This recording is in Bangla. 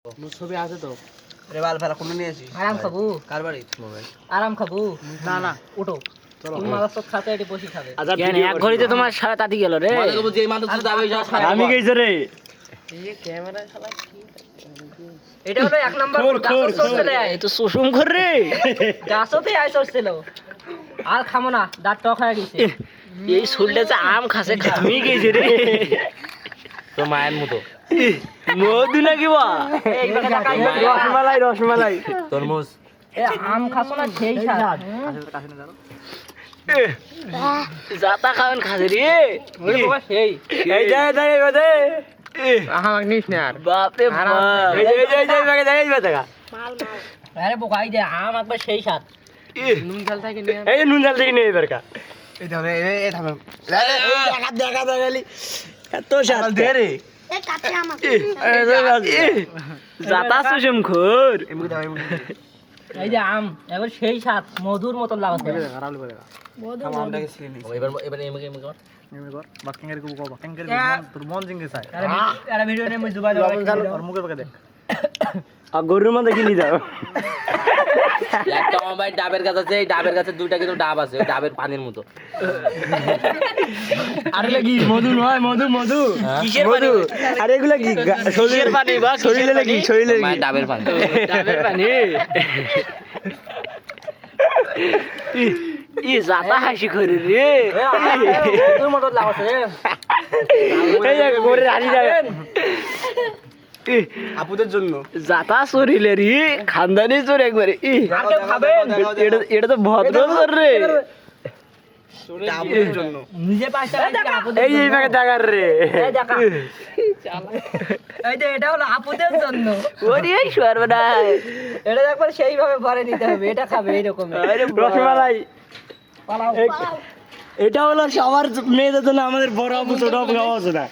ছবি আছে তো রে বাল ফেলা কোন নিয়ে আসি আরাম খাবো কার বাড়ি আরাম খাবো না না উঠো তুমি মাছ তো খাতে এটি বসে খাবে কেন এক ঘড়িতে তোমার সারা তাতি গেল রে মানে কব যে মানুষ যাবে যা আমি গেছি রে এই ক্যামেরা শালা কি এটা হলো এক নাম্বার গাছ চলে আয় এ তো সুসুম কর রে গাছতে আয় চলছিল আর খামো না দাঁত টক হয়ে গেছে এই শুলটা যে আম খাসে আমি গেছি রে তো মায়ের মতো মধু নাকি বা এই বাবা টাকা রসমালাই রসমালাই তরমুজ এ আম খাসো না সেই স্বাদ জাতা খাবেন খাসে রে ওরে বাবা সেই এই দে দে দে আমাকে নিস না আর বাপ রে বাপ এই যে এই যে এই যে এই যে আরে বোকাই দে আম একবার সেই স্বাদ নুন ঝাল থাকে নিয়ে এই নুন ঝাল দেখি নেই এবার কা এই ধরে এই থামে দেখা দেখা দেখালি এত স্বাদ দে রে জাতা সুসুম খোর এমনি দাও এমনি এই যে আম এবার সেই স্বাদ মধুর মতো লাগছে আমটাকে ছিলি নি এবার এবার এমকে এমকে কর আরে ভিডিও নে মই জুবাই আর গরুর মধ্যে কিনি দাও একটা আমার ভাই ডাবের গাছ আছে এই ডাবের গাছে দুইটা কিন্তু ডাব আছে ওই ডাবের পানির মতো আরে লাগি মধু নয় মধু মধু কিসের মধু আরে এগুলা কি শরীরের পানি বা শরীরে লাগি শরীরে লাগি মায়ের ডাবের পানি ডাবের পানি ই জাতা হাসি করে রে মধুর মতো লাগছে এই দেখ করে রাজি যাবেন আপুদের জন্য জাতা শরীরে রে খানদানি চোর একবারে আর কেউ খাবেন এটা তো ভদ্র চোর রে আপুদের জন্য নিজে পাঁচটা এই এই ভাগে দেখার রে এই দেখা এই যে এটা হলো আপুদের জন্য ওরে সর্বনাশ এটা একবার সেইভাবে ভরে নিতে হবে এটা খাবে এইরকম আরে রসমালাই পালাও এটা হলো সবার মেয়েদের জন্য আমাদের বড় আপু ছোট আপু খাওয়া আছে না